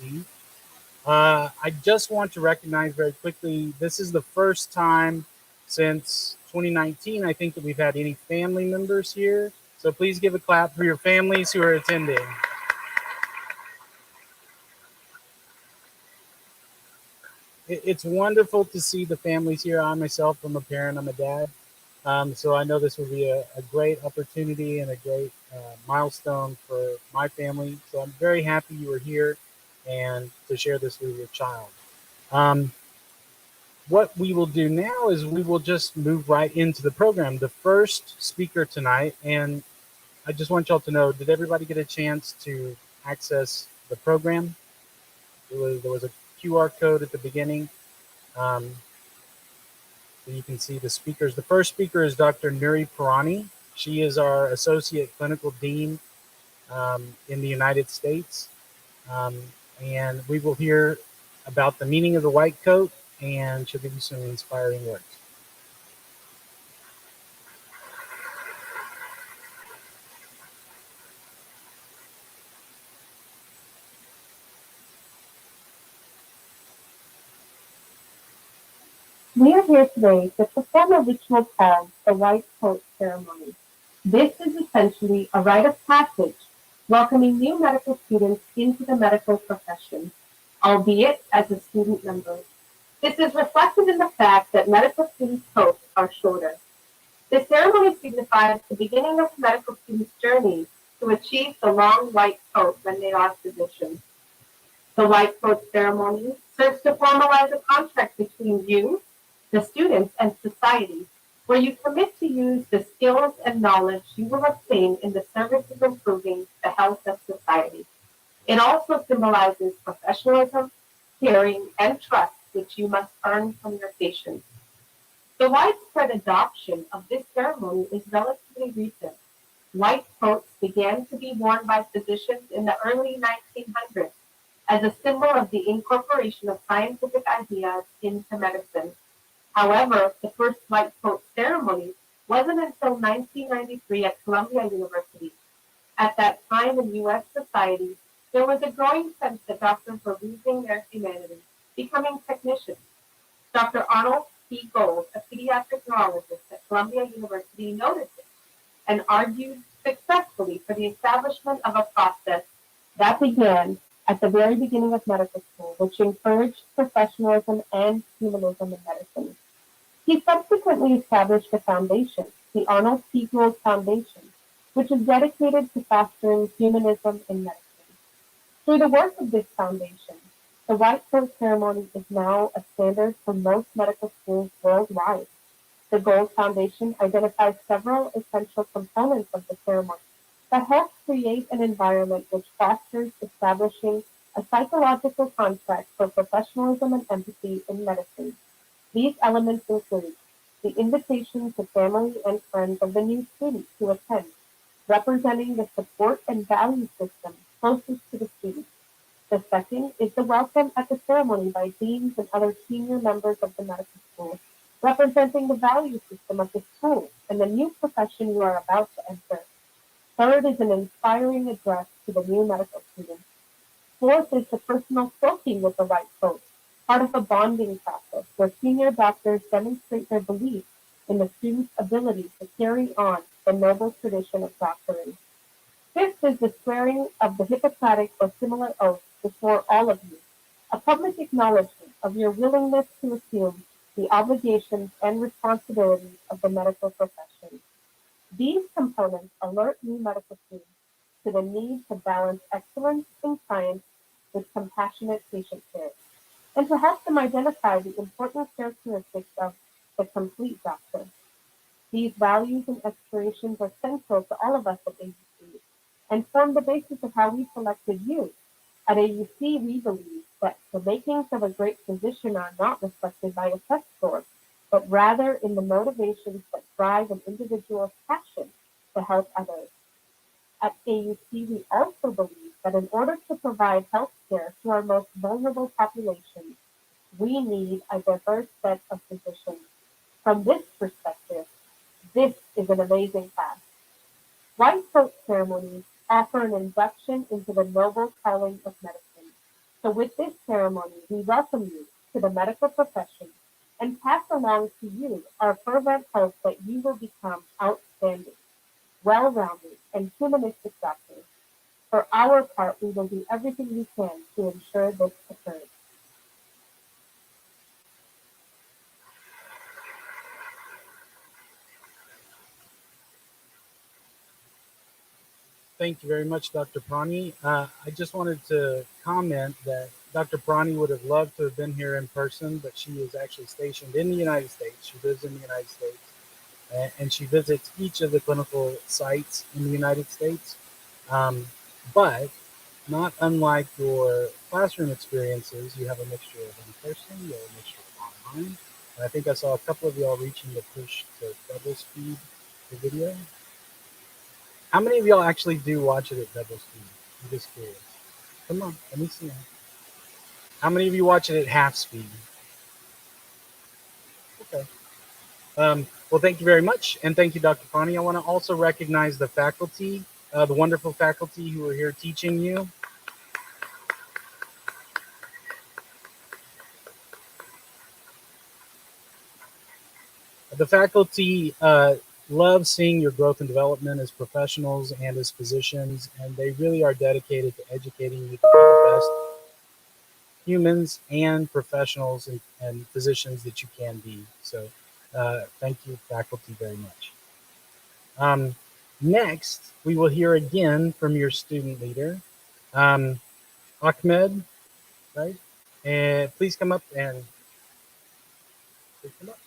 AUC. I just want to recognize very quickly this is the first time since 2019, I think, that we've had any family members here. So please give a clap for your families who are attending. It's wonderful to see the families here. I myself am a parent, I'm a dad. So I know this will be a great opportunity and a great milestone for my family. So I'm very happy you are here and to share this with your child. Um, what we will do now is we will just move right into the program. The first speaker tonight, and I just want y'all to know, did everybody get a chance to access the program? There was a QR code at the beginning. Um, so you can see the speakers. The first speaker is Dr. Nuri Parani. She is our Associate Clinical Dean in the United States. Um, and we will hear about the meaning of the white coat, and she'll give you some inspiring words. We are here today to perform a ritual called the White Coat Ceremony. This is essentially a rite of passage welcoming new medical students into the medical profession, albeit as a student member. This is reflected in the fact that medical students' coats are shorter. This ceremony signifies the beginning of the medical student's journey to achieve the long white coat when they are physicians. The white coat ceremony serves to formalize a contract between you, the students, and society, where you commit to use the skills and knowledge you will obtain in the service of improving the health of society. It also symbolizes professionalism, caring, and trust which you must earn from your patients. The widespread adoption of this ceremony is relatively recent. White coats began to be worn by physicians in the early 1900s as a symbol of the incorporation of scientific ideas into medicine. However, the first white coat ceremony wasn't until 1993 at Columbia University. At that time in U.S. society, there was a growing sense that doctors were losing their humanity, becoming technicians. Dr. Arnold P. Gold, a pediatric neurologist at Columbia University, noticed it and argued successfully for the establishment of a process that began at the very beginning of medical school, which encouraged professionalism and humanism in medicine. He subsequently established a foundation, the Arnold P. Gold Foundation, which is dedicated to fostering humanism in medicine. Through the work of this foundation, the white coat ceremony is now a standard for most medical schools worldwide. The Gold Foundation identifies several essential components of the ceremony that help create an environment which fosters establishing a psychological contract for professionalism and empathy in medicine. These elements include the invitation to family and friends of the new student to attend, representing the support and value system closest to the student. The second is the welcome at the ceremony by deans and other senior members of the medical school, representing the value system of the school and the new profession you are about to enter. Third is an inspiring address to the new medical student. Fourth is the personal cloaking with the white coat, part of a bonding process where senior doctors demonstrate their belief in the student's ability to carry on the noble tradition of doctoring. Fifth is the swearing of the Hippocratic or similar oath before all of you, a public acknowledgement of your willingness to assume the obligations and responsibilities of the medical profession. These components alert new medical students to the need to balance excellence in science with compassionate patient care, and to help them identify the important characteristics of the complete doctor. These values and aspirations are central to all of us at AUC and form the basis of how we selected you. At AUC, we believe that the makings of a great physician are not reflected by a test score, but rather in the motivations that drive an individual's passion to help others. At AUC, we also believe that in order to provide health care to our most vulnerable populations, we need a diverse set of physicians. From this perspective, this is an amazing path. White coat ceremonies offer an induction into the noble calling of medicine. So with this ceremony, we welcome you to the medical profession and pass along to you our fervent hope that you will become outstanding, well-rounded, and humanistic doctors. For our part, we will do everything we can to ensure this occurs. Thank you very much, Dr. Parani. I just wanted to comment that Dr. Parani would have loved to have been here in person, but she is actually stationed in the United States. She lives in the United States, and she visits each of the clinical sites in the United States. Um, but not unlike your classroom experiences, you have a mixture of in person, you have a mixture of online. And I think I saw a couple of y'all reaching the push to double speed the video. How many of y'all actually do watch it at double speed? I'm just curious. Come on, let me see. How many of you watch it at half speed? Okay. Well, thank you very much. And thank you, Dr. Fani. I want to also recognize the faculty, the wonderful faculty who are here teaching you. The faculty love seeing your growth and development as professionals and as physicians, and they really are dedicated to educating you to be the best humans and professionals and physicians that you can be. So thank you, faculty, very much. Next, we will hear again from your student leader, Ahmed, right? And please come up and please come up.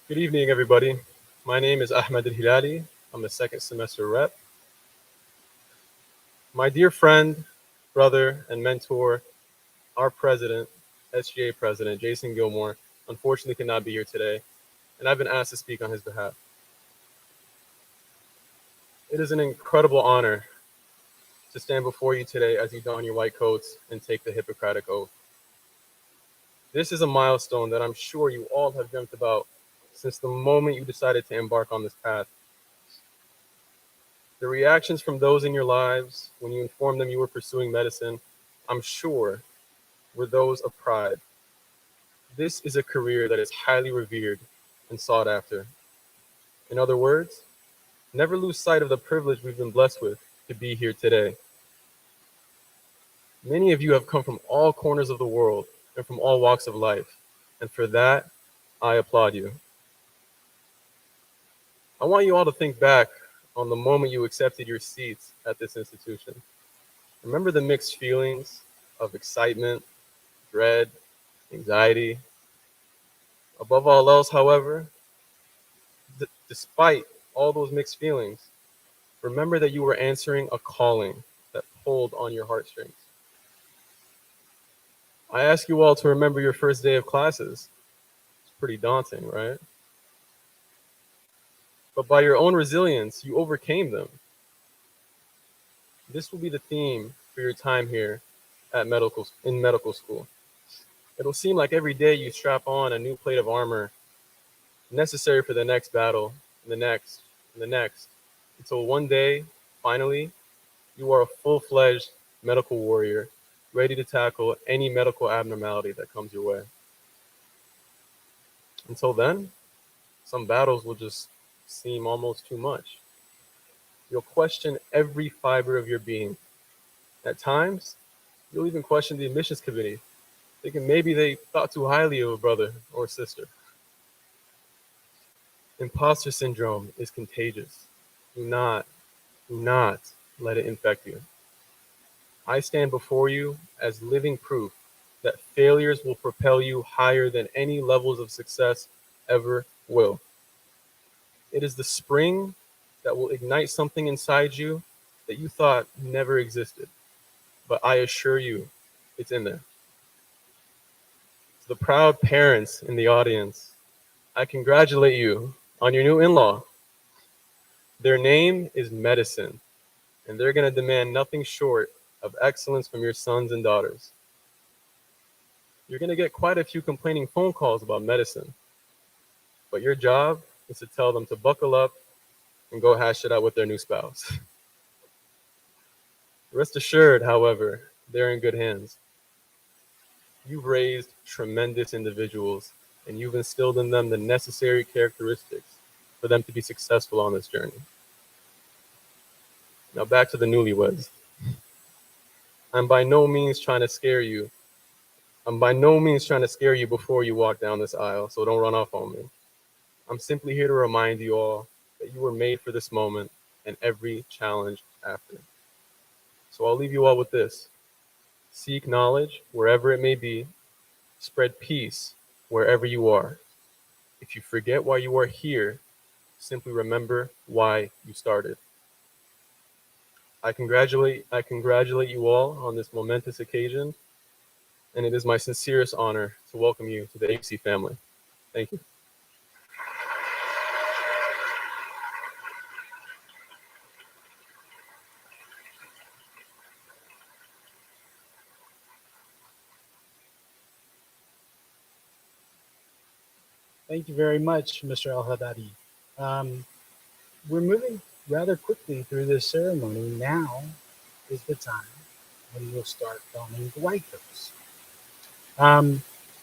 Good evening, everybody. My name is Ahmed Al-Hilali. I'm a second semester rep. My dear friend, brother, and mentor, our president, SGA president, Jason Gilmore, unfortunately cannot be here today, and I've been asked to speak on his behalf. It is an incredible honor to stand before you today as you don your white coats and take the Hippocratic Oath. This is a milestone that I'm sure you all have dreamt about since the moment you decided to embark on this path. The reactions from those in your lives when you informed them you were pursuing medicine, I'm sure, were those of pride. This is a career that is highly revered and sought after. In other words, never lose sight of the privilege we've been blessed with to be here today. Many of you have come from all corners of the world and from all walks of life, and for that, I applaud you. I want you all to think back on the moment you accepted your seats at this institution. Remember the mixed feelings of excitement, dread, anxiety. Above all else, however, despite all those mixed feelings, remember that you were answering a calling that pulled on your heartstrings. I ask you all to remember your first day of classes. It's pretty daunting, right? But by your own resilience, you overcame them. This will be the theme for your time here at medical school. It'll seem like every day you strap on a new plate of armor necessary for the next battle, and the next, and the next, until one day, finally, you are a full-fledged medical warrior, ready to tackle any medical abnormality that comes your way. Until then, some battles will just seem almost too much. You'll question every fiber of your being. At times, you'll even question the admissions committee, thinking maybe they thought too highly of a brother or sister. Imposter syndrome is contagious. Do not let it infect you. I stand before you as living proof that failures will propel you higher than any levels of success ever will. It is the spring that will ignite something inside you that you thought never existed. But I assure you, it's in there. To the proud parents in the audience, I congratulate you on your new in-law. Their name is medicine, and they're going to demand nothing short of excellence from your sons and daughters. You're going to get quite a few complaining phone calls about medicine, but your job is to tell them to buckle up and go hash it out with their new spouse. Rest assured, however, they're in good hands. You've raised tremendous individuals, and you've instilled in them the necessary characteristics for them to be successful on this journey. Now back to the newlyweds. I'm by no means trying to scare you. I'm by no means trying to scare you before you walk down this aisle, so don't run off on me. I'm simply here to remind you all that you were made for this moment and every challenge after. So I'll leave you all with this. Seek knowledge wherever it may be. Spread peace wherever you are. If you forget why you are here, simply remember why you started. I congratulate you all on this momentous occasion, and it is my sincerest honor to welcome you to the AUC family. Thank you. Thank you very much, Mr. Al Haddadi. Um, we're moving rather quickly through this ceremony. Now is the time when we'll start donning the white coats.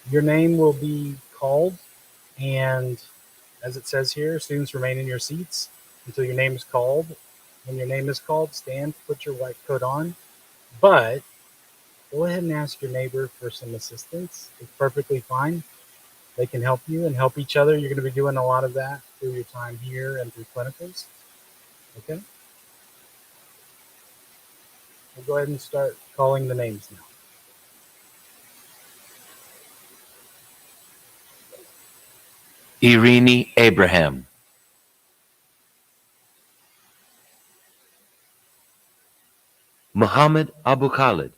Your name will be called, and as it says here, students remain in your seats until your name is called. When your name is called, stand, put your white coat on, but go ahead and ask your neighbor for some assistance. It's perfectly fine. They can help you and help each other. You're going to be doing a lot of that through your time here and through clinicals. Okay? We'll go ahead and start calling the names now. Irini Abraham, Muhammad Abu Khalid,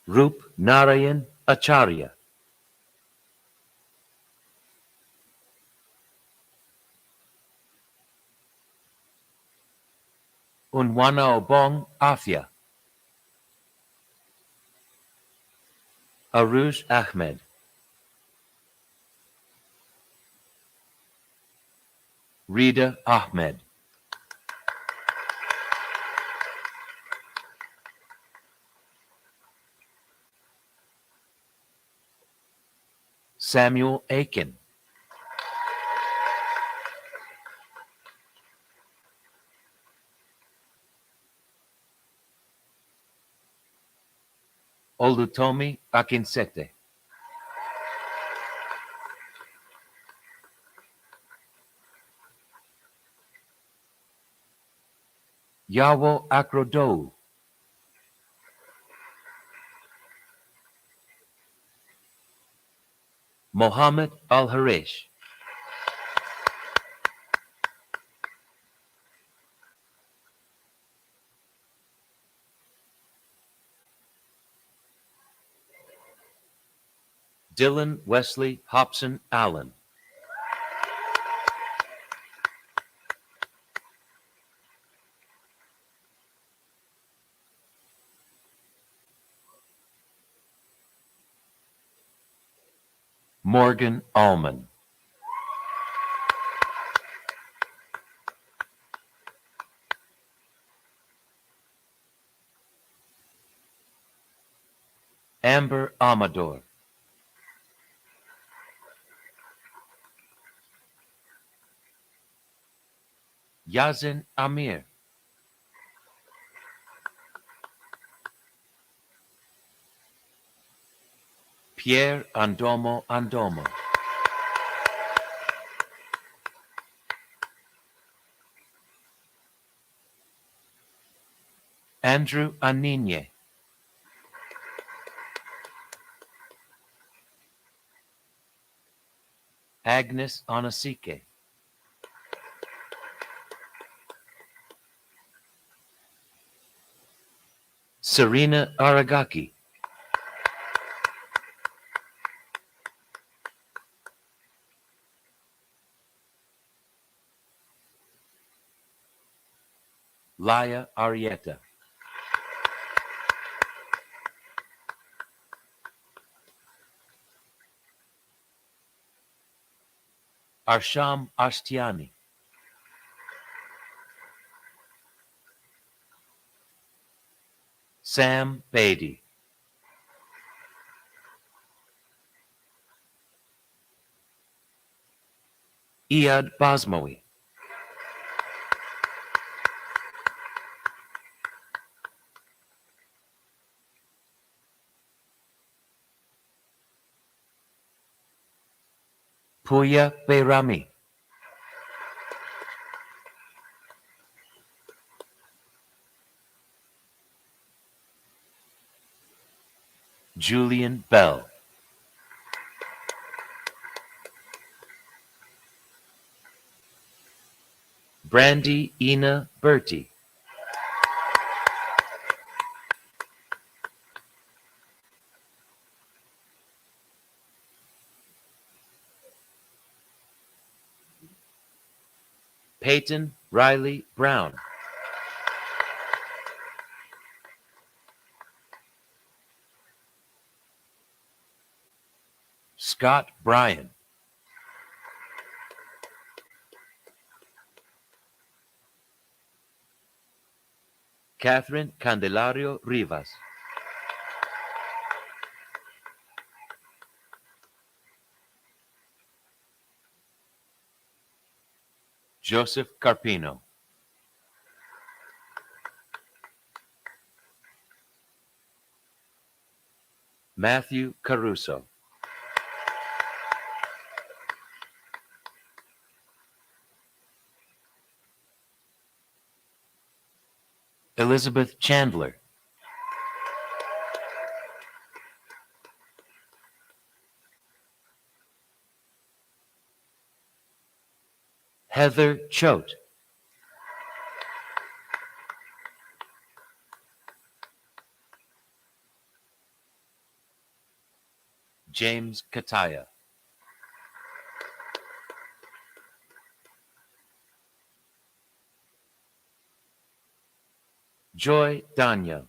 Rup Narayan Acharya, Unwanaobong Afia, Aruj Ahmed, Rida Ahmed, Samuel Aiken, Olutomi Akinsete, Yawo Akrodou, Mohammed Al-Harish, Dylan Wesley Hobson Allen, Morgan Allman, Amber Amador, Yazin Amir, Pierre Andomo Andomo, Andrew Aninye, Agnes Onasike, Serena Aragaki, Laya Arieta, Arsham Ashtiani, Sam Beatty, Iyad Basmawi, Puya Beirami, Julian Bell, Brandy Ina Bertie, Peyton Riley Brown, Scott Bryan, Catherine Candelario Rivas, Joseph Carpino, Matthew Caruso, Elizabeth Chandler, Heather Choate, James Kataya, Joy Danya,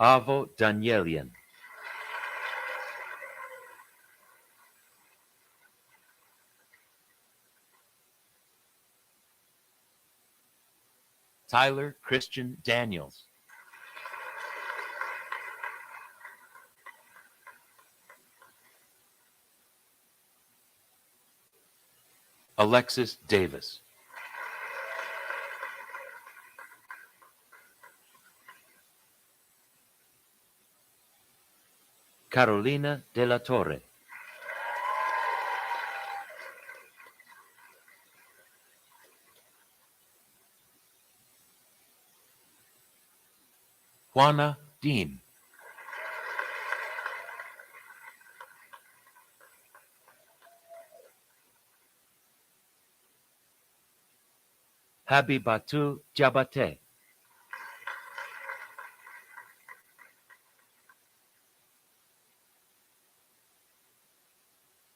Avo Danielian, Tyler Christian Daniels, Alexis Davis, Carolina de la Torre, Juana Dean, Habibatu Jabate,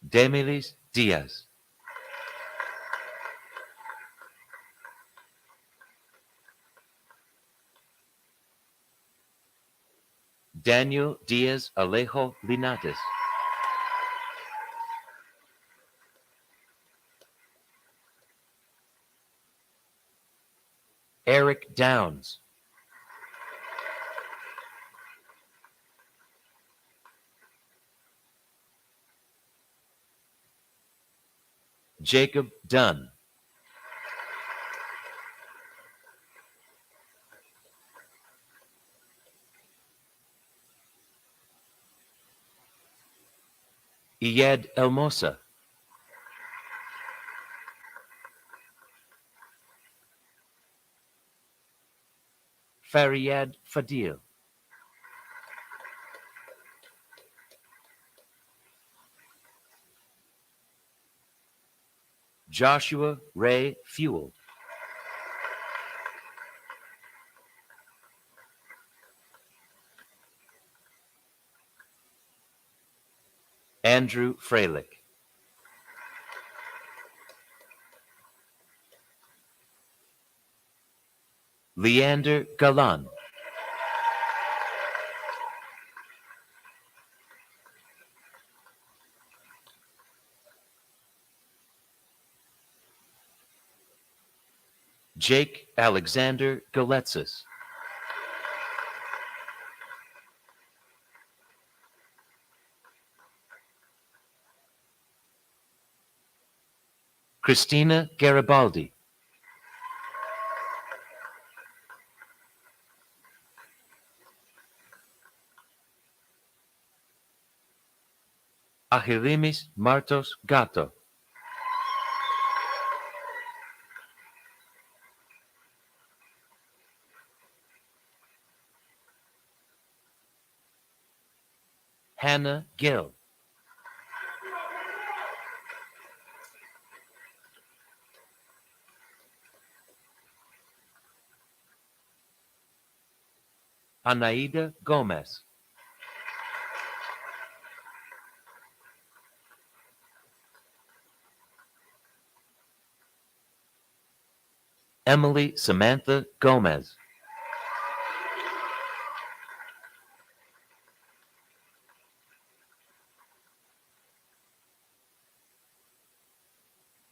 Demilis Diaz, Daniel Diaz Alejo Linares, Eric Downs, Jacob Dunn, Iyed Elmosa, Faryad Fadil, Joshua Ray Fuel, Andrew Freilich. Leander Galan. Jake Alexander Galetsis. Christina Garibaldi. Achillemis Martos Gato. Hannah Gill. Anaida Gomez. Emily Samantha Gomez.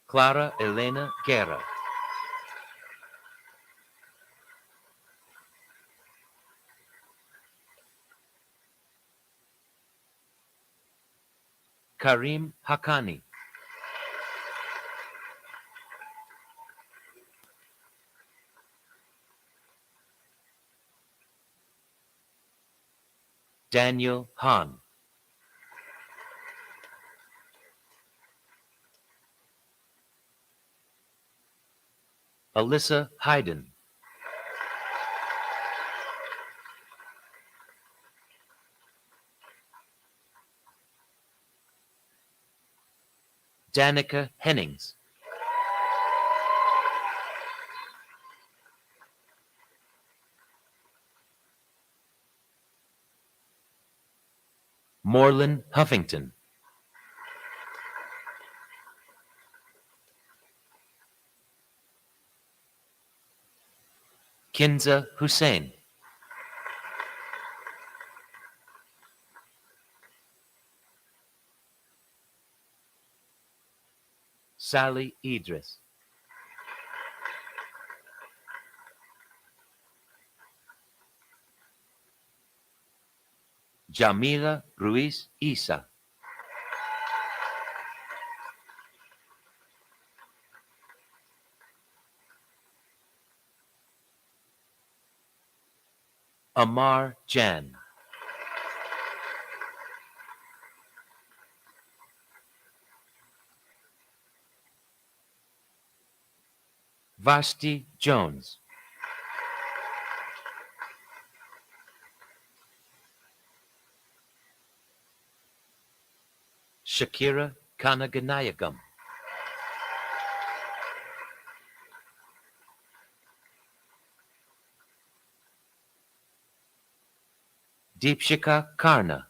Clara Elena Guerra. Karim Hakani. Daniel Hahn. Alyssa Hayden. Danica Hennings. Morlin Huffington. Kinza Hussein. Sally Idris. Jamila Ruiz Isa. Amar Jan. Vashti Jones. Shakira Kanaganayagam. Deepshika Karna.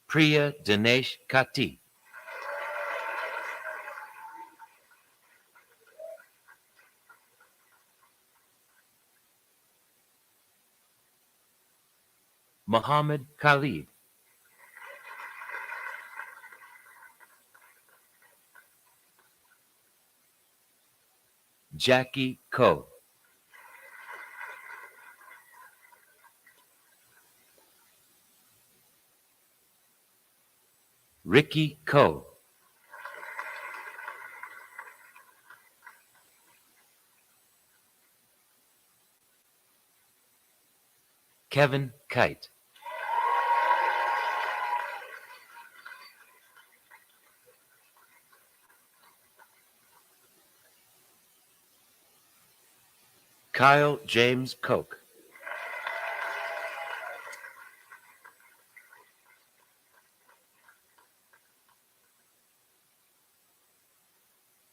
Priya Dinesh Kati. Muhammad Khalid. Jackie Ko. Ricky Ko. Kevin Kite. Kyle James Koch.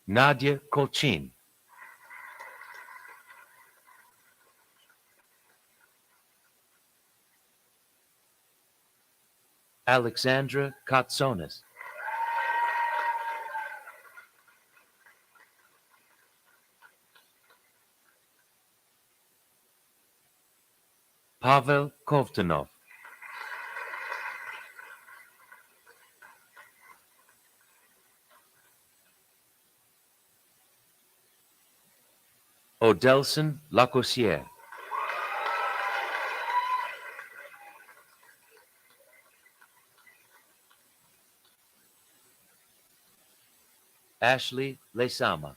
Nadia Kolchin. Alexandra Katsonis, Pavel Kovtunov, Odelson Lacossiere, Ashley Lesama,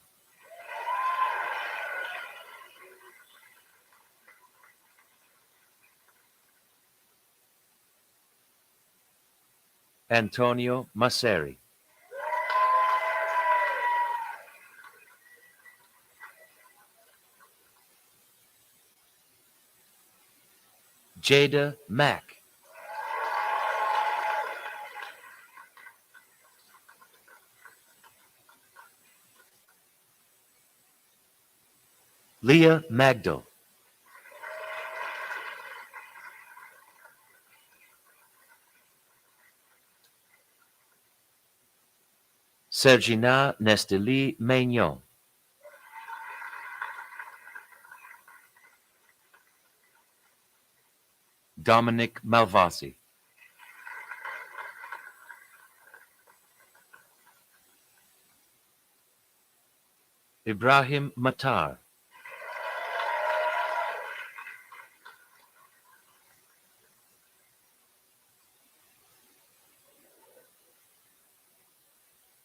Antonio Masseri, Jada Mack, Leah Magdal, Sergina Nesteli Maignan, Dominic Malvasi, Ibrahim Matar,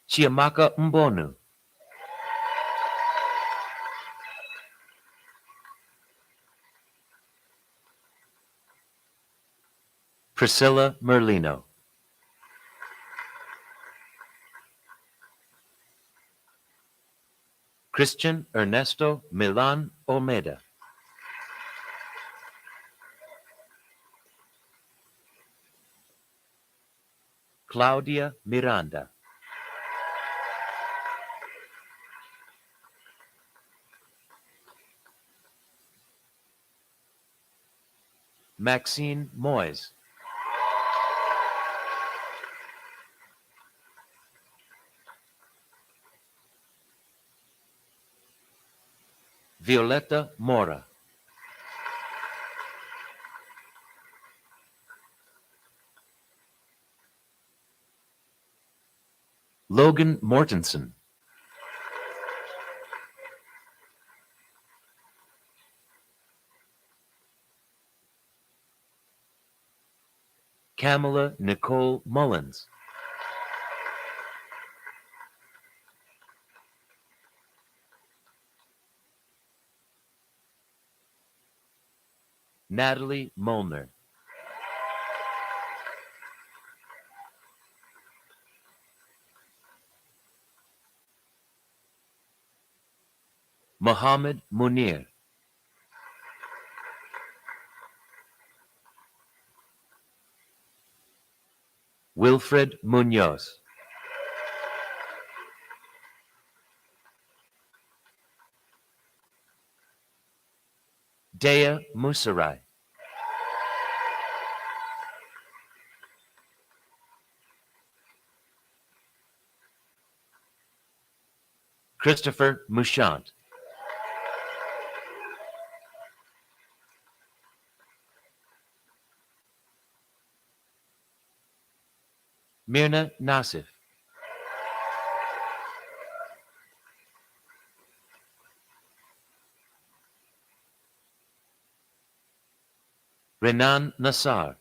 Chiamaka Mbonu, Priscilla Merlino, Christian Ernesto Milan Olmeda, Claudia Miranda, Maxine Moyes, Violetta Mora, Logan Mortensen, Kamala Nicole Mullins, Natalie Molnar, Mohammed Munir, Wilfred Munoz, Dea Musarai, Christopher Mouchant, Mirna Nasif, Renan Nassar,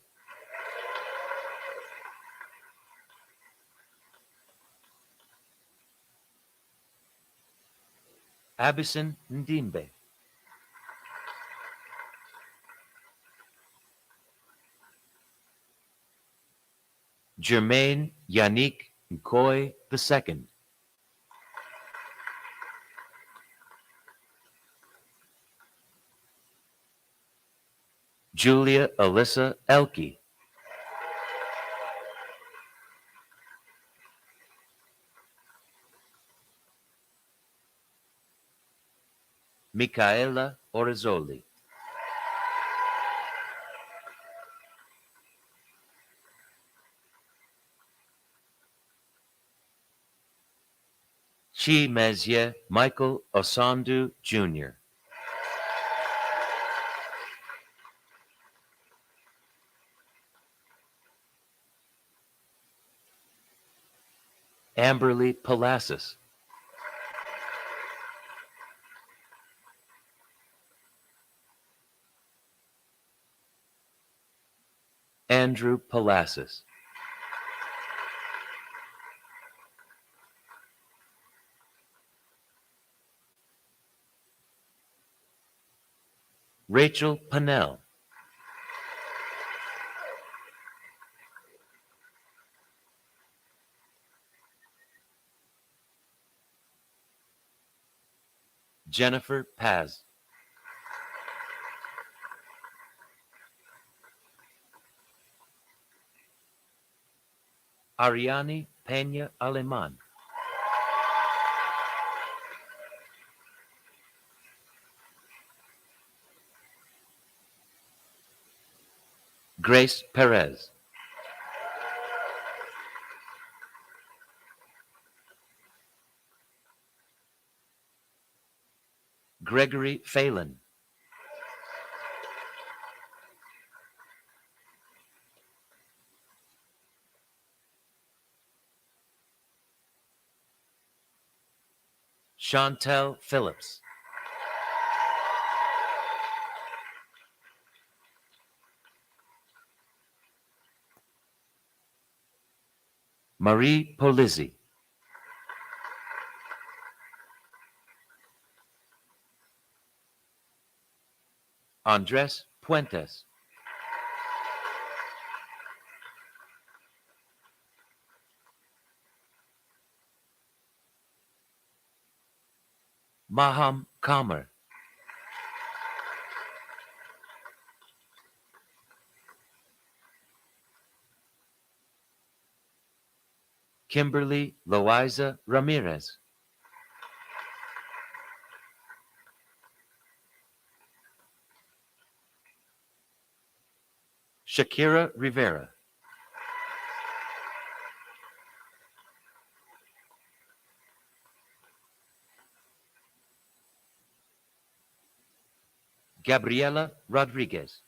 Abison Ndimbe, Jermaine Yannick Nkoy II, Julia Alyssa Elke, Micaela Orizzoli, Chimezye Michael Osandu Jr., Amberly Palasas, Andrew Palasas, Rachel Pannell, Jennifer Paz, Ariani Peña Aleman, Grace Perez, Gregory Phelan, Chantel Phillips, Marie Polizzi, Andres Puentes, Maham Kamer, Kimberly Loiza Ramirez, Shakira Rivera, Gabriela Rodriguez,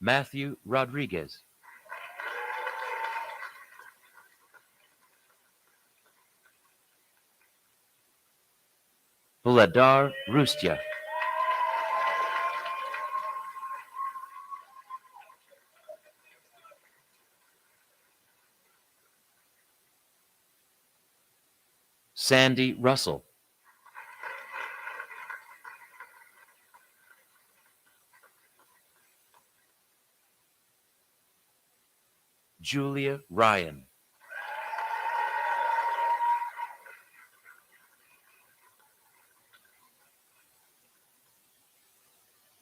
Matthew Rodriguez, Buladar Rustia, Sandy Russell, Julia Ryan,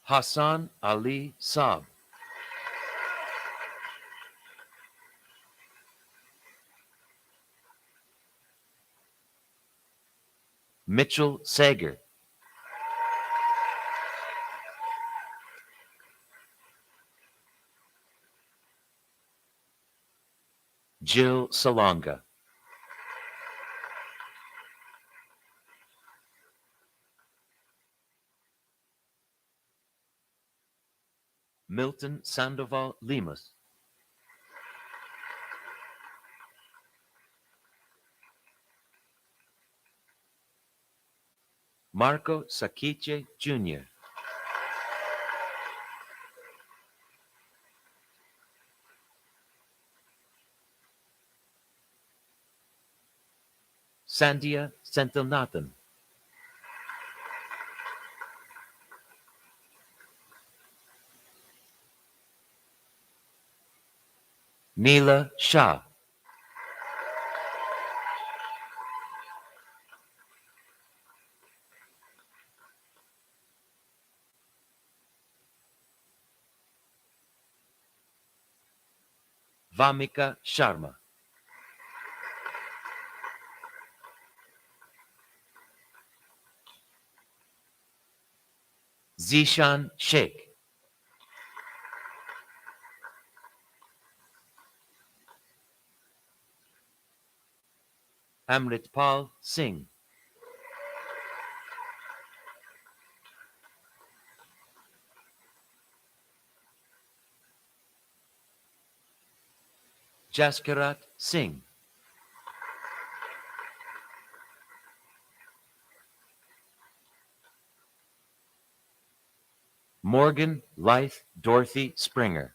Hassan Ali Saab, Mitchell Sager, Jill Salonga, Milton Sandoval Limas, Marco Sakiche Jr., Sandia Senthilnathan, Neela Shah, Vamika Sharma, Zishan Sheikh, Amritpal Singh, Jaskirat Singh, Morgan Lythe Dorothy Springer,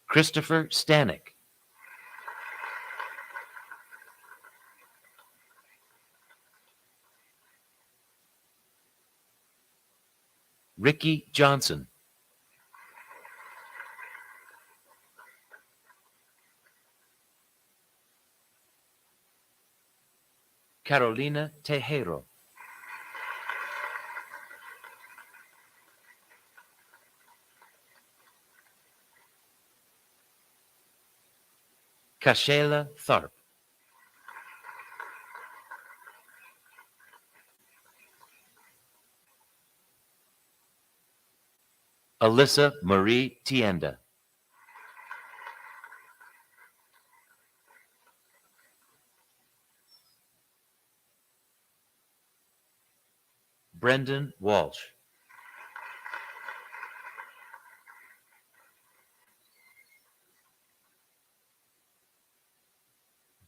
Christopher Stanek, Ricky Johnson, Carolina Tejero, Kashela Tharp, Alyssa Marie Tienda, Brendan Walsh,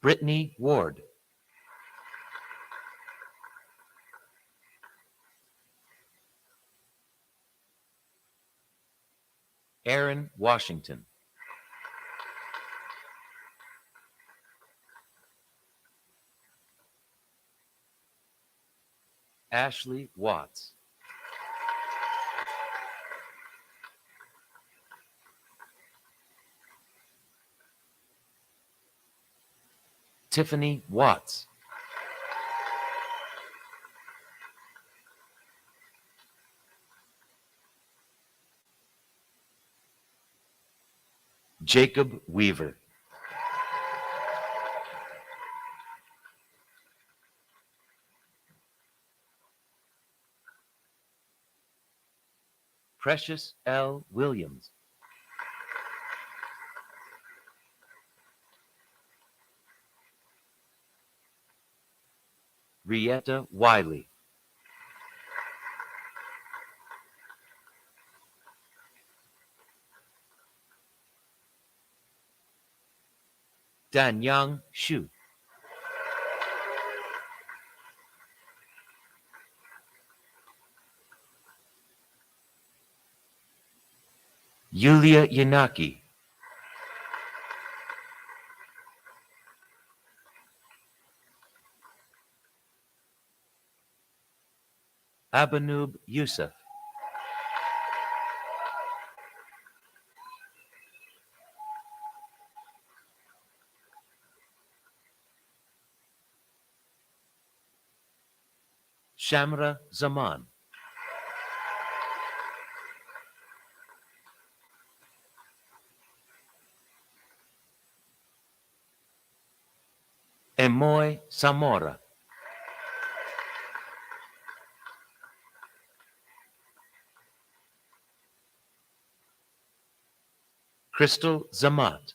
Brittany Ward, Aaron Washington, Ashley Watts, Tiffany Watts, Jacob Weaver, Precious L. Williams, Rietta Wiley, Danyang Shu, Yulia Yanaki, Abanoob Yusuf, Shamra Zaman, Emoy Zamora, Crystal Zamat,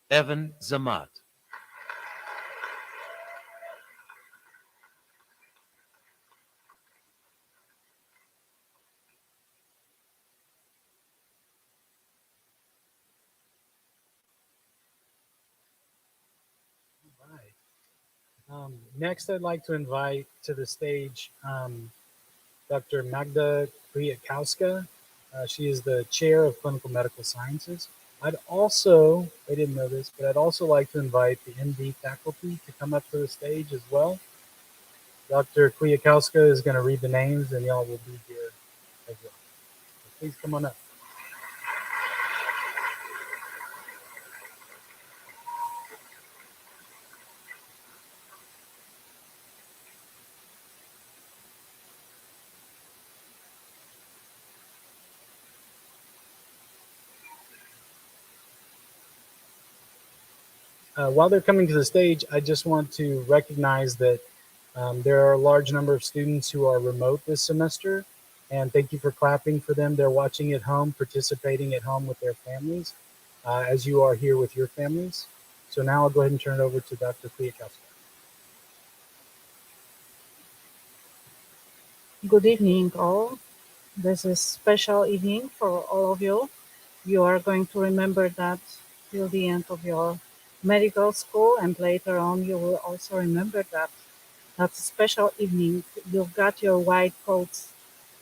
Evan Zamat, Right. Next, I'd like to invite to the stage Dr. Magda Kwiatkowska. She is the chair of clinical medical sciences. I didn't know this, but I'd also like to invite the MD faculty to come up to the stage as well. Dr. Kwiatkowska is going to read the names, and y'all will be here as well. So please come on up. While they're coming to the stage, I just want to recognize that there are a large number of students who are remote this semester, and thank you for clapping for them. They're watching at home, participating at home with their families, as you are here with your families. So now I'll go ahead and turn it over to Dr. Cleokowski. Good evening, all. This is special evening for all of you. You are going to remember that till the end of your medical school, and later on you will also remember that. That's a special evening. You've got your white coats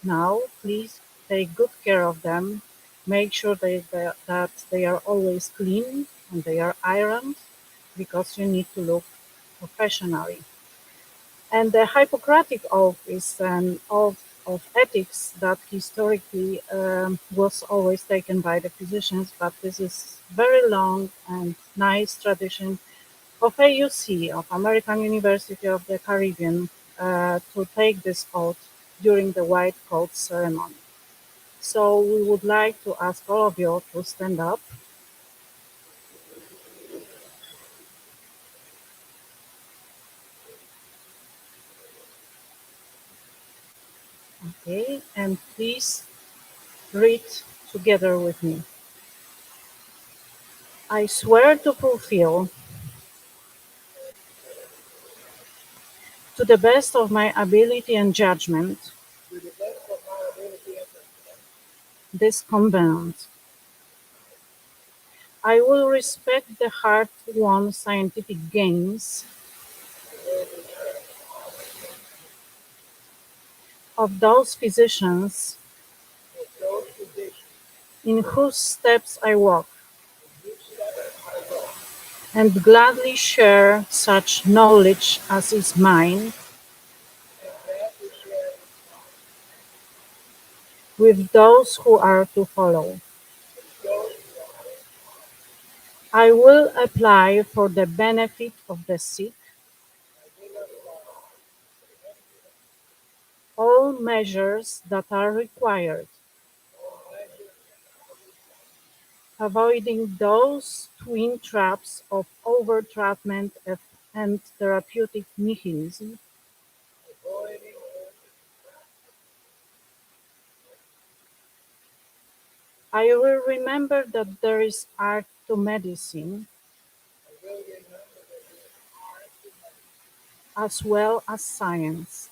now. Please take good care of them. Make sure that they are always clean and they are ironed because you need to look professionally. And the Hippocratic Oath is an oath of ethics that historically was always taken by the physicians, but this is very long and nice tradition of AUC, of American University of the Caribbean, to take this oath during the white coat ceremony. So we would like to ask all of you to stand up. Okay, and please read together with me. I swear to fulfill, to the best of my ability and judgment, this covenant. I will respect the hard-won scientific gains of those physicians in whose steps I walk, and gladly share such knowledge as is mine with those who are to follow. I will apply for the benefit of the sick all measures that are required, avoiding those twin traps of overtreatment and therapeutic nihilism. I will remember that there is art to medicine as well as science,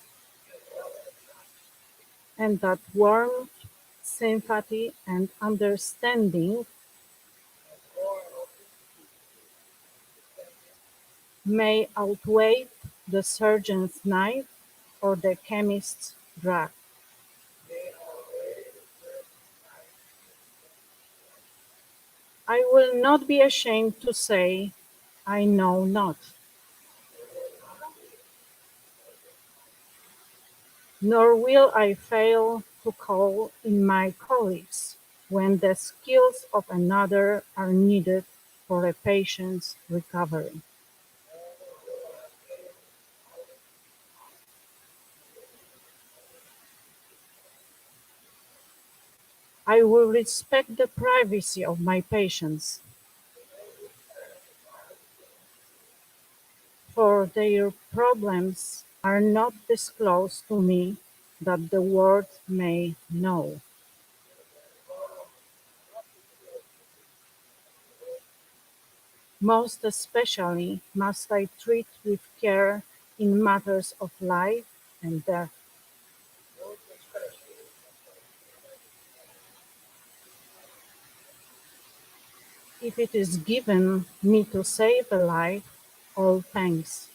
and that warmth, sympathy, and understanding may outweigh the surgeon's knife or the chemist's drug. I will not be ashamed to say, I know not, nor will I fail to call in my colleagues when the skills of another are needed for a patient's recovery. I will respect the privacy of my patients, for their problems are not disclosed to me that the world may know. Most especially must I treat with care in matters of life and death. If it is given me to save a life, all thanks.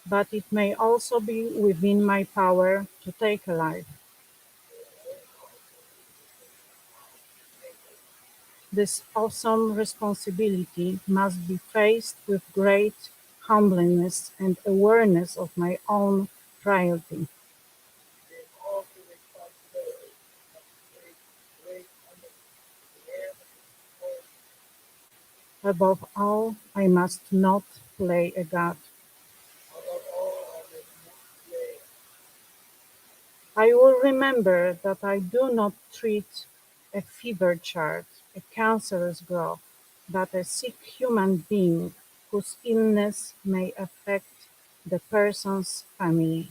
But it may also be within my power to take a life. This awesome responsibility must be faced with great humbleness and awareness of my own frailty. Above all, I must not play a god. I will remember that I do not treat a fever chart a cancerous growth, but a sick human being whose illness may affect the person's family.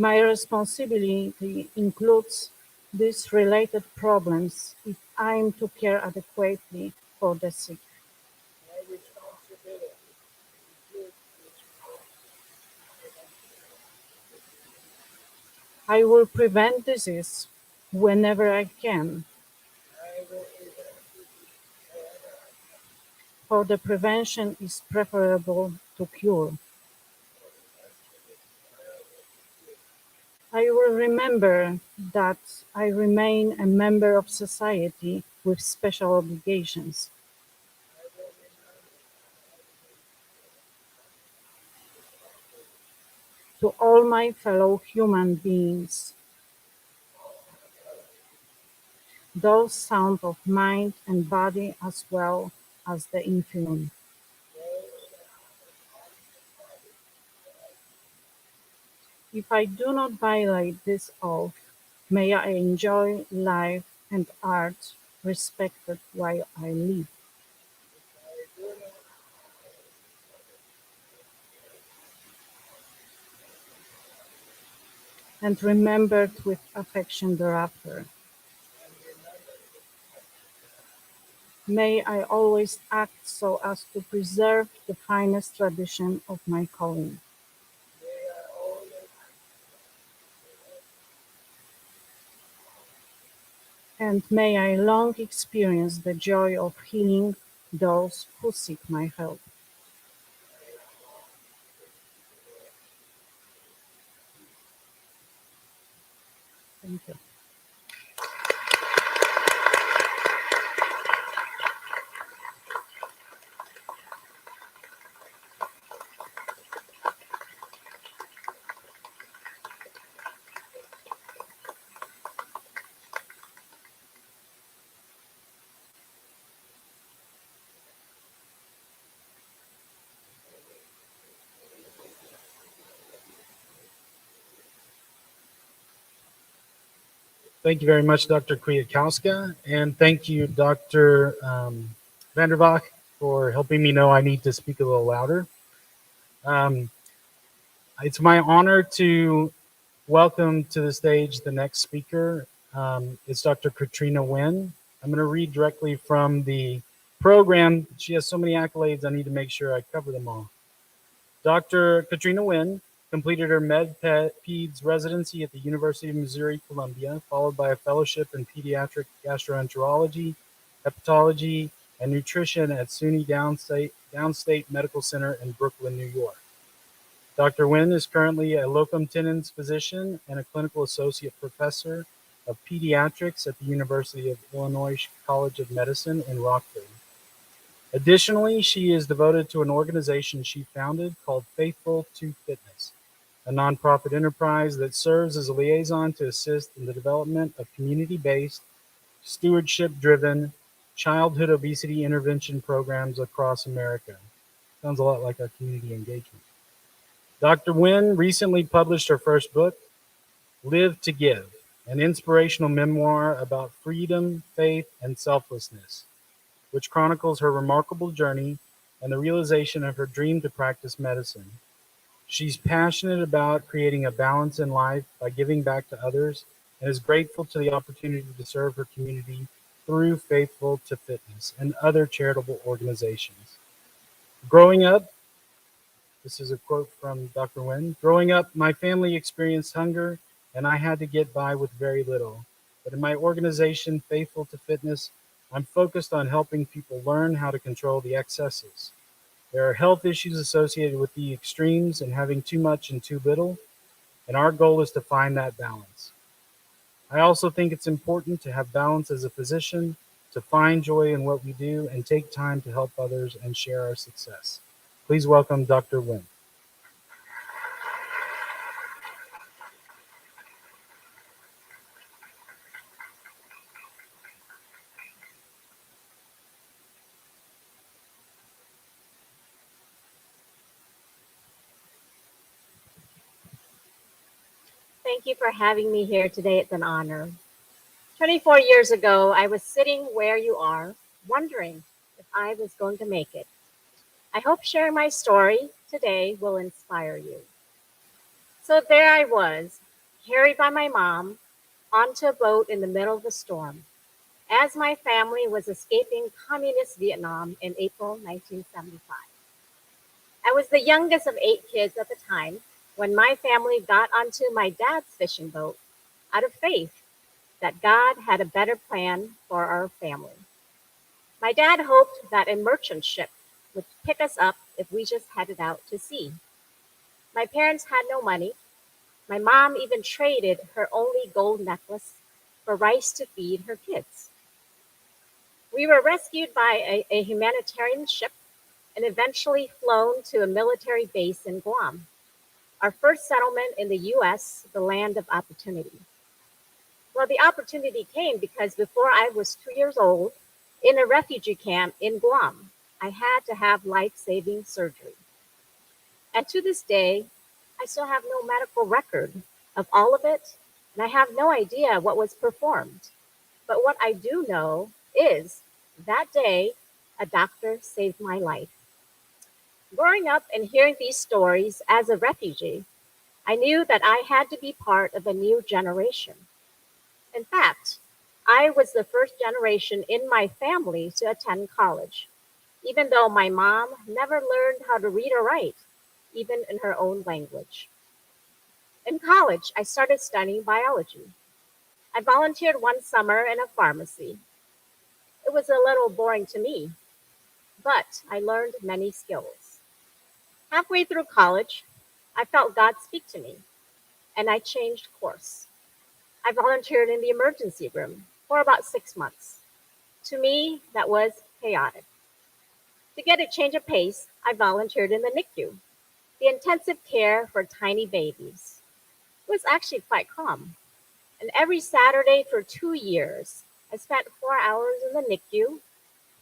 My responsibility includes these related problems if I am to care adequately for the sick. I will prevent disease whenever I can, for the prevention is preferable to cure. I will remember that I remain a member of society with special obligations. To all my fellow human beings, those sound of mind and body as well as the infirm. If I do not violate this oath, may I enjoy life and art respected while I live. And remembered with affection thereafter. May I always act so as to preserve the finest tradition of my calling. And may I long experience the joy of healing those who seek my help. Thank you. Thank you very much, Dr. Kwiatkowska, and thank you, Dr. Vanderbach, for helping me know I need to speak a little louder. Um, it's my honor to welcome to the stage the next speaker. It's Dr. Katrina Nguyen. I'm going to read directly from the program. She has so many accolades, I need to make sure I cover them all. Dr. Katrina Nguyen completed her Med-Peds residency at the University of Missouri Columbia, followed by a fellowship in pediatric gastroenterology, hepatology, and nutrition at SUNY Downstate Medical Center in Brooklyn, New York. Dr. Nguyen is currently a locum tenens physician and a clinical associate professor of pediatrics at the University of Illinois College of Medicine in Rockford. Additionally, she is devoted to an organization she founded called Faithful to Fitness, a nonprofit enterprise that serves as a liaison to assist in the development of community-based, stewardship-driven childhood obesity intervention programs across America. Sounds a lot like our community engagement. Dr. Nguyen recently published her first book, Live to Give, an inspirational memoir about freedom, faith, and selflessness, which chronicles her remarkable journey and the realization of her dream to practice medicine. She's passionate about creating a balance in life by giving back to others and is grateful to the opportunity to serve her community through Faithful to Fitness and other charitable organizations. Growing up, this is a quote from Dr. Nguyen. Growing up, my family experienced hunger and I had to get by with very little. But in my organization, Faithful to Fitness, I'm focused on helping people learn how to control the excesses. There are health issues associated with the extremes and having too much and too little, and our goal is to find that balance. I also think it's important to have balance as a physician, to find joy in what we do, and take time to help others and share our success. Please welcome Dr. Nguyen. Thank you for having me here today. It's an honor. 24 years ago, I was sitting where you are, wondering if I was going to make it. I hope sharing my story today will inspire you. So there I was, carried by my mom onto a boat in the middle of the storm, as my family was escaping communist Vietnam in April 1975. I was the youngest of 8 kids at the time when my family got onto my dad's fishing boat out of faith that God had a better plan for our family. My dad hoped that a merchant ship would pick us up if we just headed out to sea. My parents had no money. My mom even traded her only gold necklace for rice to feed her kids. We were rescued by a humanitarian ship and eventually flown to a military base in Guam, our first settlement in the US, the land of opportunity. Well, the opportunity came because before I was 2 years old, in a refugee camp in Guam, I had to have life saving surgery. And to this day, I still have no medical record of all of it, and I have no idea what was performed. But what I do know is that day, a doctor saved my life. Growing up and hearing these stories as a refugee, I knew that I had to be part of a new generation. In fact, I was the first generation in my family to attend college, even though my mom never learned how to read or write, even in her own language. In college, I started studying biology. I volunteered one summer in a pharmacy. It was a little boring to me, but I learned many skills. Halfway through college, I felt God speak to me, and I changed course. I volunteered in the emergency room for about 6 months. To me, that was chaotic. To get a change of pace, I volunteered in the NICU, the intensive care for tiny babies. It was actually quite calm. And every Saturday for 2 years, I spent 4 hours in the NICU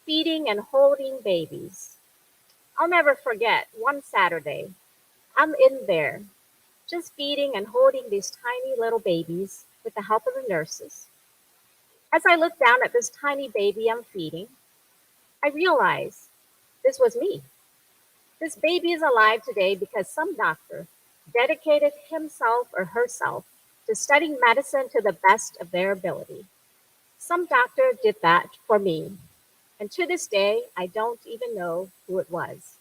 feeding and holding babies. I'll never forget one Saturday, I'm in there just feeding and holding these tiny little babies with the help of the nurses. As I looked down at this tiny baby I'm feeding, I realized this was me. This baby is alive today because some doctor dedicated himself or herself to studying medicine to the best of their ability. Some doctor did that for me, and to this day, I don't even know who it was.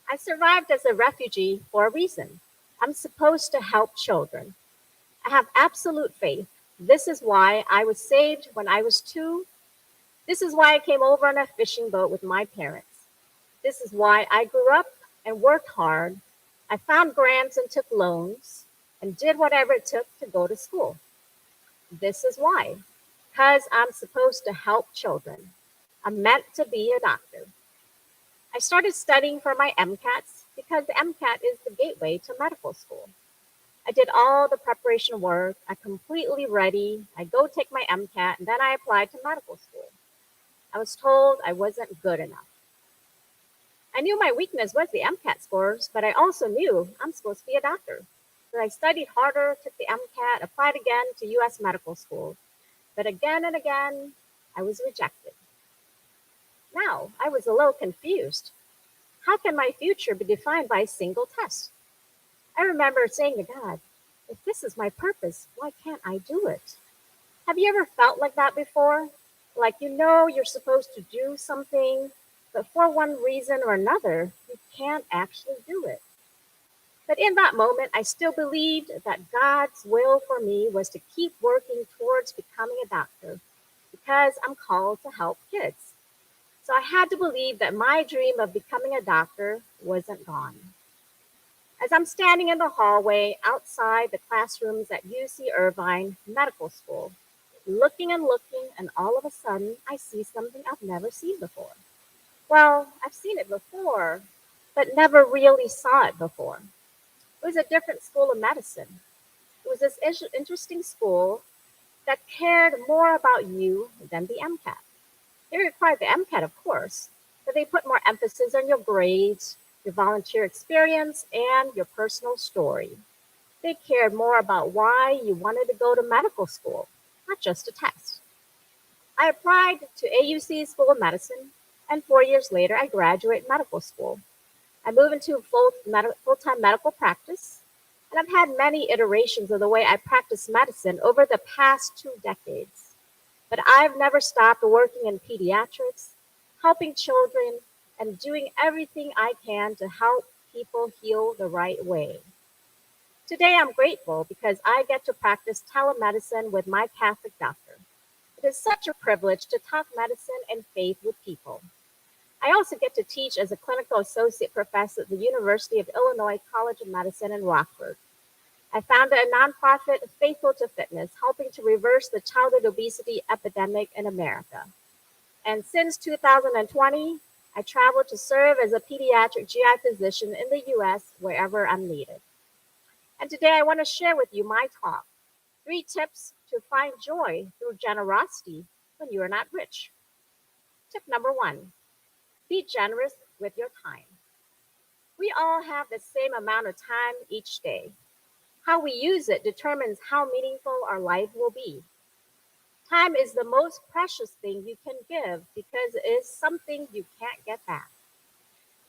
I survived as a refugee for a reason. I'm supposed to help children. I have absolute faith. This is why I was saved when I was 2. This is why I came over on a fishing boat with my parents. This is why I grew up and worked hard. I found grants and took loans and did whatever it took to go to school. This is why. Because I'm supposed to help children. I'm meant to be a doctor. I started studying for my MCATs because the MCAT is the gateway to medical school. I did all the preparation work. I completely ready. I go take my MCAT and then I applied to medical school. I was told I wasn't good enough. I knew my weakness was the MCAT scores, but I also knew I'm supposed to be a doctor. So I studied harder, took the MCAT, applied again to US medical school. But again and again, I was rejected. Now, I was a little confused. How can my future be defined by a single test? I remember saying to God, if this is my purpose, why can't I do it? Have you ever felt like that before? Like you know you're supposed to do something, but for one reason or another, you can't actually do it. But in that moment, I still believed that God's will for me was to keep working towards becoming a doctor because I'm called to help kids. So I had to believe that my dream of becoming a doctor wasn't gone. As I'm standing in the hallway outside the classrooms at UC Irvine Medical School, looking, and all of a sudden, I see something I've never seen before. Well, I've seen it before, but never really saw it before. It was a different school of medicine. It was this interesting school that cared more about you than the MCAT. They required the MCAT, of course, but they put more emphasis on your grades, your volunteer experience, and your personal story. They cared more about why you wanted to go to medical school, not just a test. I applied to AUC School of Medicine, and 4 years later, I graduated medical school. I moved into full-time medical practice, and I've had many iterations of the way I practice medicine over the past 2 decades. But I've never stopped working in pediatrics, helping children, and doing everything I can to help people heal the right way. Today, I'm grateful because I get to practice telemedicine with my Catholic doctor. It is such a privilege to talk medicine and faith with people. I also get to teach as a clinical associate professor at the University of Illinois College of Medicine in Rockford. I founded a nonprofit, Faithful to Fitness, helping to reverse the childhood obesity epidemic in America. And since 2020, I travel to serve as a pediatric GI physician in the US wherever I'm needed. And today I want to share with you my talk, 3 tips to find joy through generosity when you are not rich. Tip number 1, be generous with your time. We all have the same amount of time each day. How we use it determines how meaningful our life will be. Time is the most precious thing you can give because it is something you can't get back.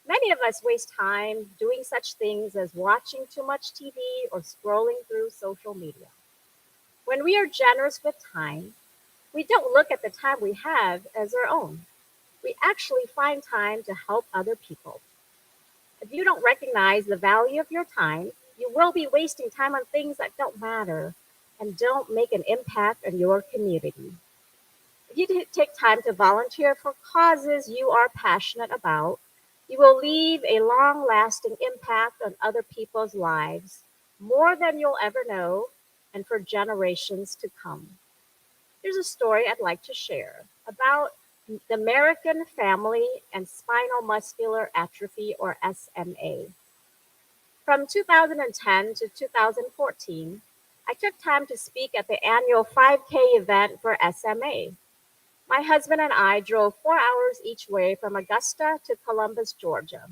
Many of us waste time doing such things as watching too much TV or scrolling through social media. When we are generous with time, we don't look at the time we have as our own. We actually find time to help other people. If you don't recognize the value of your time, you will be wasting time on things that don't matter and don't make an impact on your community. If you take time to volunteer for causes you are passionate about, you will leave a long lasting impact on other people's lives, more than you'll ever know, and for generations to come. Here's a story I'd like to share about the American Family and Spinal Muscular Atrophy, or SMA. From 2010 to 2014, I took time to speak at the annual 5K event for SMA. My husband and I drove 4 hours each way from Augusta to Columbus, Georgia.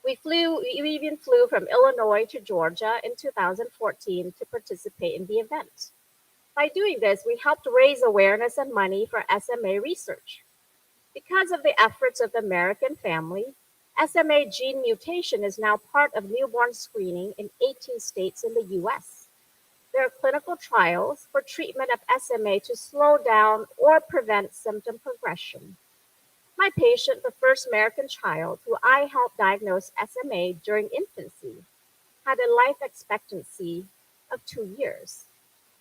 We even flew from Illinois to Georgia in 2014 to participate in the event. By doing this, we helped raise awareness and money for SMA research. Because of the efforts of the American Family, SMA gene mutation is now part of newborn screening in 18 states in the US. There are clinical trials for treatment of SMA to slow down or prevent symptom progression. My patient, the first American child who I helped diagnose SMA during infancy, had a life expectancy of 2 years.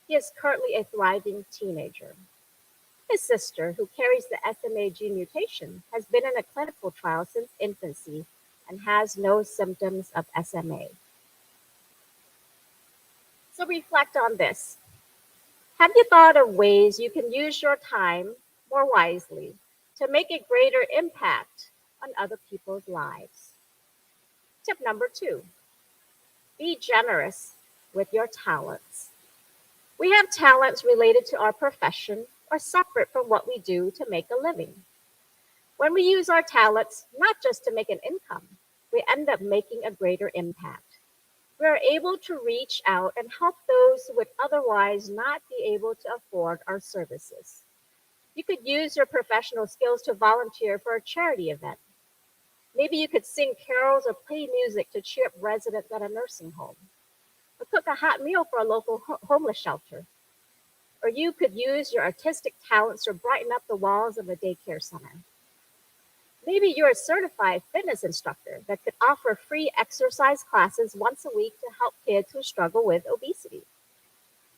He is currently a thriving teenager. His sister, who carries the SMA gene mutation, has been in a clinical trial since infancy and has no symptoms of SMA. So reflect on this. Have you thought of ways you can use your time more wisely to make a greater impact on other people's lives? Tip number 2, be generous with your talents. We have talents related to our profession or separate from what we do to make a living. When we use our talents not just to make an income, we end up making a greater impact. We are able to reach out and help those who would otherwise not be able to afford our services. You could use your professional skills to volunteer for a charity event. Maybe you could sing carols or play music to cheer up residents at a nursing home, or cook a hot meal for a local homeless shelter. Or you could use your artistic talents to brighten up the walls of a daycare center. Maybe you're a certified fitness instructor that could offer free exercise classes once a week to help kids who struggle with obesity.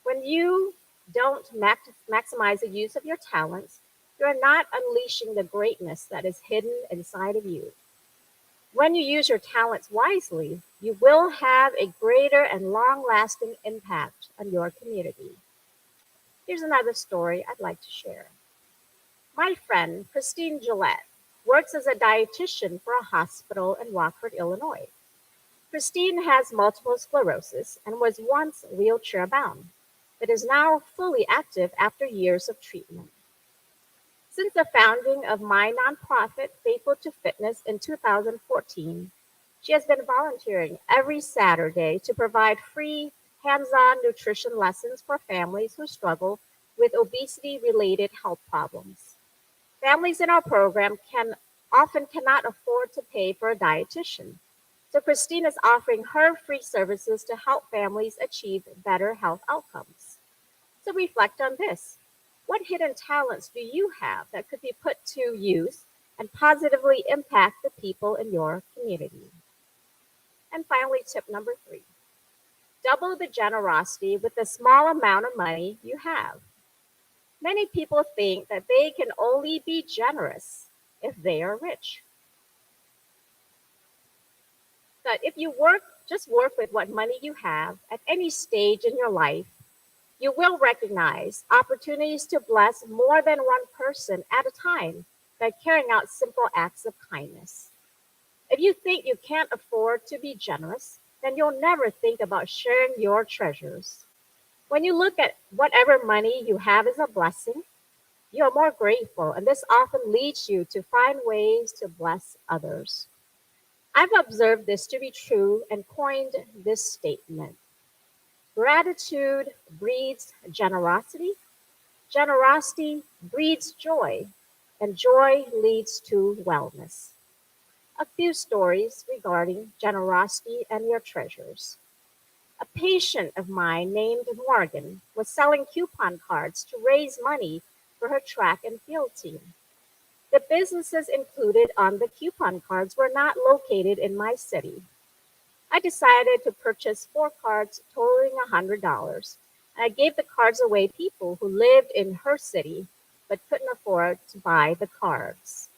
When you don't maximize the use of your talents, you are not unleashing the greatness that is hidden inside of you. When you use your talents wisely, you will have a greater and long-lasting impact on your community. Here's another story I'd like to share. My friend, Christine Gillette, works as a dietitian for a hospital in Rockford, Illinois. Christine has multiple sclerosis and was once wheelchair bound, but is now fully active after years of treatment. Since the founding of my nonprofit, Faithful to Fitness, in 2014, She has been volunteering every Saturday to provide free hands-on nutrition lessons for families who struggle with obesity-related health problems. Families in our program often cannot afford to pay for a dietitian. So Christine is offering her free services to help families achieve better health outcomes. So reflect on this. What hidden talents do you have that could be put to use and positively impact the people in your community? And finally, tip number 3. Double the generosity with the small amount of money you have. Many people think that they can only be generous if they are rich. But if you just work with what money you have at any stage in your life, you will recognize opportunities to bless more than one person at a time by carrying out simple acts of kindness. If you think you can't afford to be generous, then you'll never think about sharing your treasures. When you look at whatever money you have as a blessing, you're more grateful, and this often leads you to find ways to bless others. I've observed this to be true and coined this statement. Gratitude breeds generosity, generosity breeds joy, and joy leads to wellness. A few stories regarding generosity and your treasures. A patient of mine named Morgan was selling coupon cards to raise money for her track and field team. The businesses included on the coupon cards were not located in my city. I decided to purchase 4 cards totaling $100. I gave the cards away to people who lived in her city but couldn't afford to buy the cards.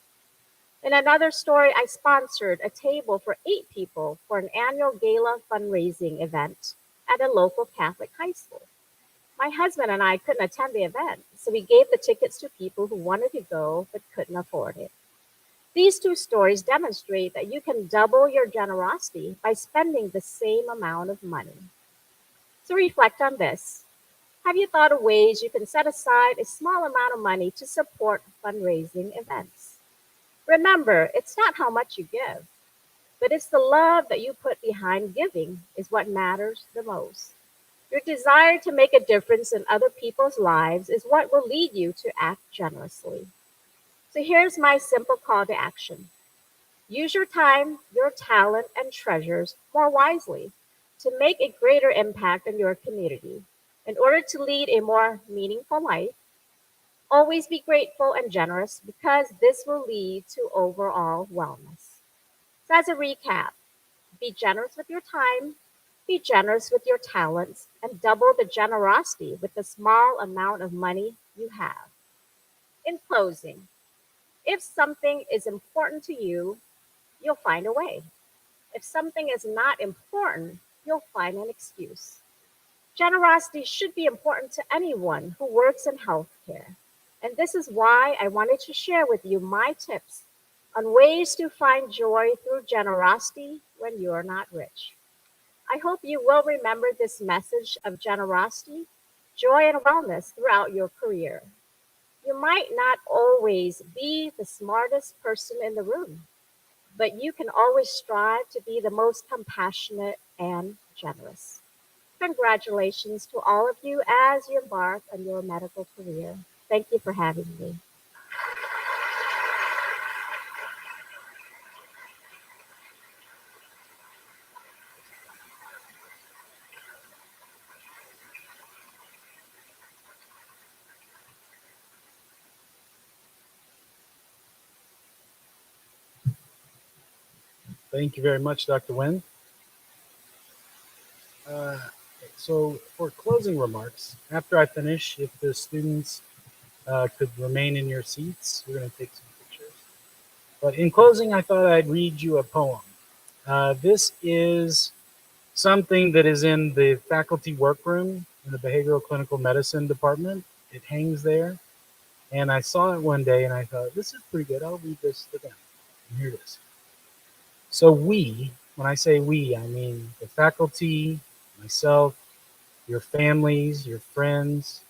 In another story, I sponsored a table for 8 people for an annual gala fundraising event at a local Catholic high school. My husband and I couldn't attend the event, so we gave the tickets to people who wanted to go but couldn't afford it. These 2 stories demonstrate that you can double your generosity by spending the same amount of money. So reflect on this. Have you thought of ways you can set aside a small amount of money to support fundraising events? Remember, it's not how much you give, but it's the love that you put behind giving is what matters the most. Your desire to make a difference in other people's lives is what will lead you to act generously. So here's my simple call to action. Use your time, your talent, and treasures more wisely to make a greater impact on your community. In order to lead a more meaningful life, always be grateful and generous because this will lead to overall wellness. So as a recap, be generous with your time, be generous with your talents, and double the generosity with the small amount of money you have. In closing, if something is important to you, you'll find a way. If something is not important, you'll find an excuse. Generosity should be important to anyone who works in healthcare. And this is why I wanted to share with you my tips on ways to find joy through generosity when you're not rich. I hope you will remember this message of generosity, joy, and wellness throughout your career. You might not always be the smartest person in the room, but you can always strive to be the most compassionate and generous. Congratulations to all of you as you embark on your medical career. Thank you for having me. Thank you very much, Dr. Nguyen. Uh, so for closing remarks, after I finish, if the students could remain in your seats, we're going to take some pictures. But in closing, I thought I'd read you a poem. This is something that is in the faculty workroom in the Behavioral Clinical Medicine department. It hangs there. And I saw it one day and I thought, this is pretty good. I'll read this to them. And here it is. So we, when I say we, I mean the faculty, myself, your families, your friends.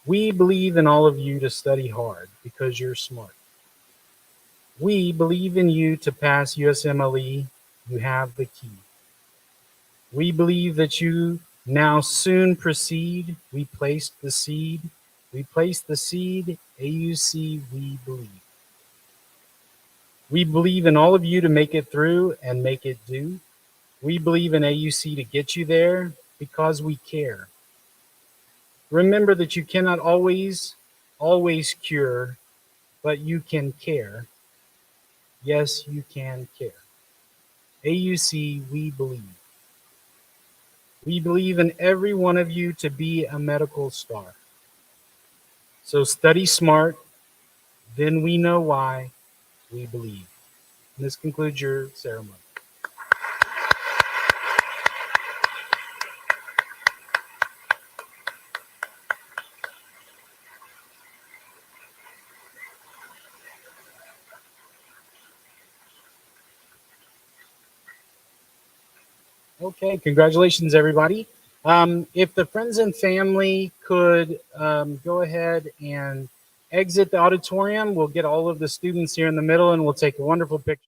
We believe in all of you to study hard because you're smart. We believe in you to pass USMLE, You have the key. We believe that you now soon proceed. We placed the seed. We placed the seed. AUC, we believe. We believe in all of you to make it through and make it do. We believe in AUC to get you there because we care. Remember that you cannot always cure, but you can care. Yes, you can care. AUC, we believe. We believe in every one of you to be a medical star. So study smart, then we know why we believe. And this concludes your ceremony. Okay, congratulations, everybody. If the friends and family could go ahead and exit the auditorium, we'll get all of the students here in the middle and we'll take a wonderful picture.